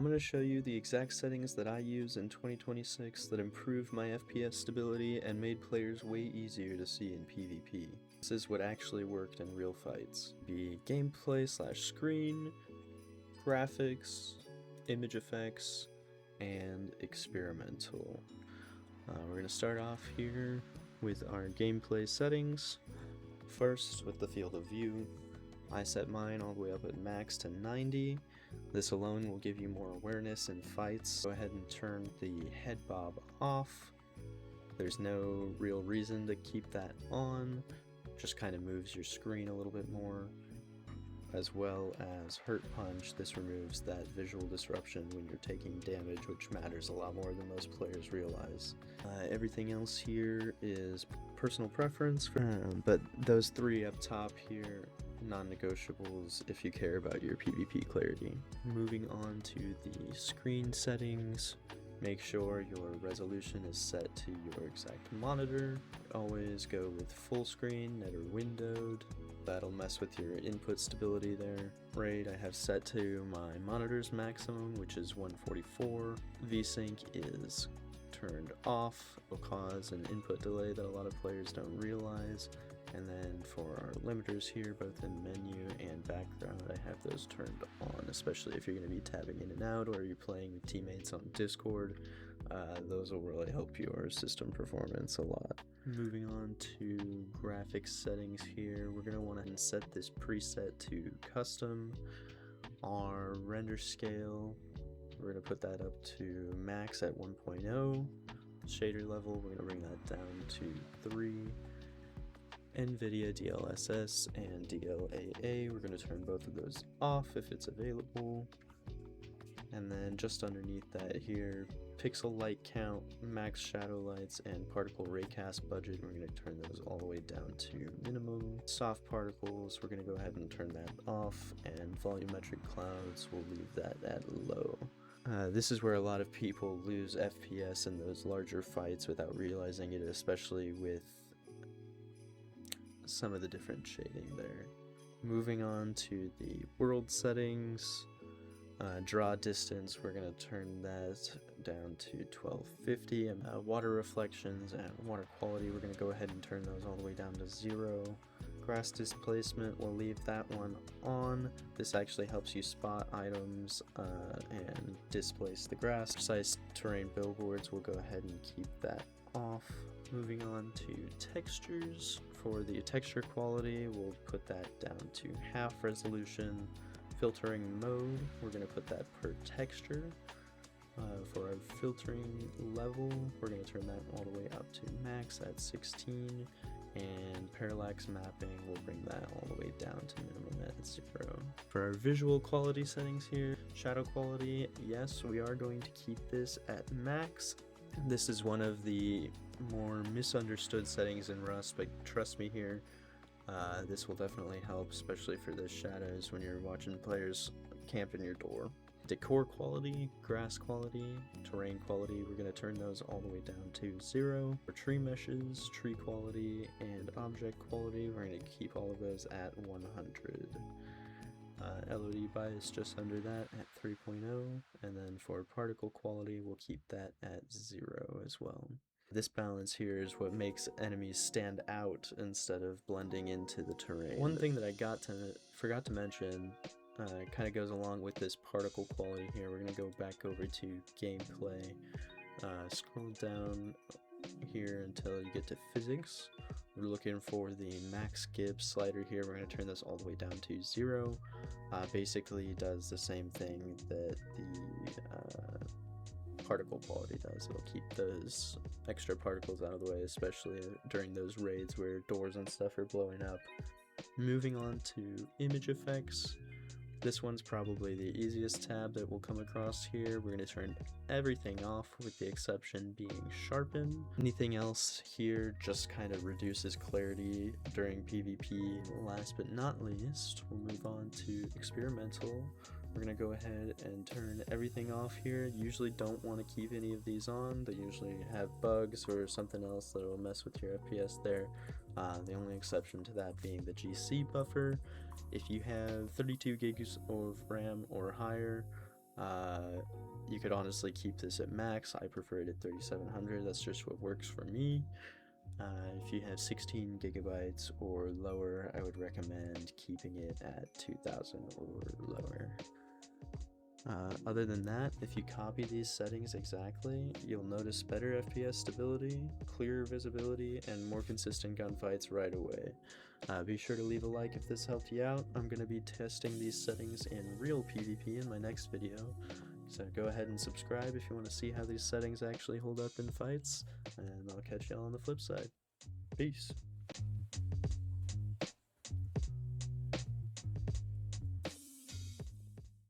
I'm going to show you the exact settings that I use in 2026 that improve my FPS stability and made players way easier to see in PvP. This is what actually worked in real fights. Be gameplay / screen, graphics, image effects, and experimental. We're going to start off here with our gameplay settings. First, with the field of view, I set mine all the way up at max to 90. This alone will give you more awareness in fights. Go ahead and turn the head bob off. There's no real reason to keep that on. Just kind of moves your screen a little bit more. As well as hurt punch, this removes that visual disruption when you're taking damage, which matters a lot more than most players realize. Everything else here is personal preference, but those three up top here, non-negotiables if you care about your PvP clarity. Moving on to the screen settings, make sure your resolution is set to your exact monitor. Always go with full screen, never windowed. That'll mess with your input stability there. Rate I have set to my monitor's maximum, which is 144. VSync is turned off, will cause an input delay that a lot of players don't realize. And then for our limiters here, both in menu and background, I have those turned on, especially if you're going to be tabbing in and out or you're playing with teammates on Discord. Those will really help your system performance a lot. Moving on to graphics settings here, we're going to want to set this preset to custom. Our render scale, we're going to put that up to max at 1.0. Shader level, we're going to bring that down to 3. NVIDIA DLSS and DLAA, we're going to turn both of those off if it's available. And then just underneath that here, pixel light count, max shadow lights, and particle raycast budget, we're going to turn those all the way down to minimum. Soft particles, we're going to go ahead and turn that off, and volumetric clouds, we'll leave that at low. This is where a lot of people lose FPS in those larger fights without realizing it, especially with some of the different shading there. Moving on to the world settings, draw distance, we're going to turn that down to 1250, and water reflections and water quality, we're going to go ahead and turn those all the way down to 0. Grass displacement, we'll leave that one on. This actually helps you spot items and displace the grass. Precise terrain billboards, we'll go ahead and keep that off. Moving on to textures. For the texture quality, we'll put that down to half resolution. Filtering mode, we're going to put that per texture. For our filtering level, we're going to turn that all the way up to max at 16. And parallax mapping, we'll bring that all the way down to minimum at 0. For our visual quality settings here, shadow quality, yes, we are going to keep this at max. This is one of the more misunderstood settings in Rust, but trust me here, this will definitely help, especially for the shadows when you're watching players camp in your door. Decor quality, grass quality, terrain quality, we're going to turn those all the way down to 0. For tree meshes, tree quality, and object quality, we're going to keep all of those at 100. LOD bias just under that at 3.0, and then for particle quality, we'll keep that at 0 as well. This balance here is what makes enemies stand out instead of blending into the terrain. One thing that I forgot to mention kind of goes along with this particle quality here. We're going to go back over to gameplay, scroll down here until you get to physics. We're looking for the max skip slider here. We're going to turn this all the way down to 0. Basically does the same thing that the particle quality does. It'll keep those extra particles out of the way, especially during those raids where doors and stuff are blowing up. Moving on to image effects. This one's probably the easiest tab that we'll come across here. We're going to turn everything off with the exception being sharpen. Anything else here just kind of reduces clarity during PvP. Last but not least, we'll move on to experimental. We're going to go ahead and turn everything off here. You usually don't want to keep any of these on. They usually have bugs or something else that will mess with your FPS there. The only exception to that being the GC buffer. If you have 32 gigs of RAM or higher, You could honestly keep this at max. I prefer it at 3700. That's just what works for me. If you have 16 gigabytes or lower, I would recommend keeping it at 2000 or lower. Other than that, if you copy these settings exactly, you'll notice better FPS stability, clearer visibility, and more consistent gunfights right away. Be sure to leave a like if this helped you out. I'm going to be testing these settings in real PvP in my next video, so go ahead and subscribe if you want to see how these settings actually hold up in fights, and I'll catch y'all on the flip side. Peace!